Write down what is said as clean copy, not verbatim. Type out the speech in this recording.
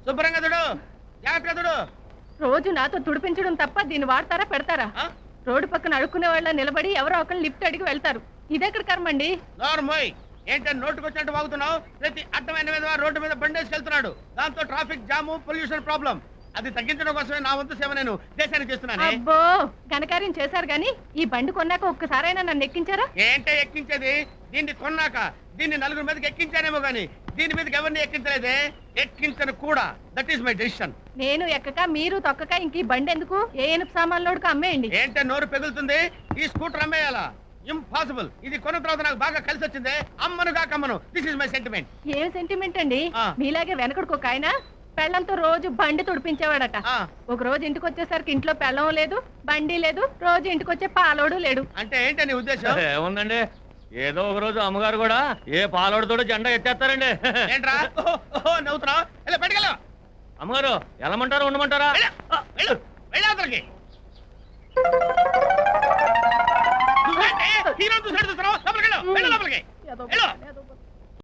శుభ్రంగా తుడు, జాగ్రత్తగా తుడు. రోజు నాతో తుడిపించడం తప్ప దీన్ని వాడతారా పెడతారా? రోడ్డు పక్కన అడుక్కునే వాళ్ళ నిలబడి ఎవరో ఒకరు లిఫ్ట్ అడిగి వెళ్తారు. ఇదెక్కడ కర్మండి? నోర్మోయ్, ఏంటంటే నోటుకొచ్చినట్టు వాగుతున్నావు. ప్రతి అడ్డమైన మీద రోడ్డు మీద బండేసుకెళ్తున్నాడు. దాంతో ట్రాఫిక్ జాము, పొల్యూషన్ ప్రాబ్లం. అది తగ్గించడం కోసమే నా వంతు సేవ నేను దేశానికి చేస్తున్నాను. అబ్బో, ఘనకార్యం చేశారు గాని ఈ బండి కొన్నాక ఒక్కసారైనా నన్ను ఎక్కించారా? ఏంటే ఎక్కించేది? దీన్ని కొన్నాక దీన్ని నలుగురు మీదకి ఎక్కించానేమో గానీ దీని మీదకి ఎవరిని ఎక్కించలేదే, ఎక్కించను కూడా. That is my decision. నేను ఎక్కక మీరు తొక్కక ఇంక ఈ బండి ఎందుకు? ఏ ఎనుపు సామాన్లోడుకు అమ్మేయండి. ఏంటే నోరు పెగులుతుంది? ఈ స్కూటర్ అమ్మేయాలా? ఇంపాసిబుల్. ఇది కొన్న తర్వాత నాకు బాగా కలిసి వచ్చింది. అమ్మనుగా కమ్మను. This is my sentiment. ఏం సెంటిమెంట్ అండి? మీలాగే వెనకడుకు ఒక ఆయన పెళ్ళంతో రోజు బండి తుడిపించేవాడట. ఒక రోజు ఇంటికి వచ్చేసరికి ఇంట్లో పెళ్ళం లేదు, బండి లేదు, రోజు ఇంటికి వచ్చే పాలోడు లేడు. అంటే ఏంటని ఉద్దేశం? ఏముందండి, ఏదో ఒక రోజు అమ్మగారు కూడా ఏ పాలోడుతోడు జెండా ఎత్తేస్తారండి. ఏంట్రా నవ్వుతున్నావు? పెట్టుకెళ్ళ. అమ్మగారు వెళ్ళమంటారా ఉండమంటారా? వెళ్ళి హీరో చూసాడు, చూస్తున్నావు. లోపలికి వెళ్ళు, వెళ్ళు లోపలికి.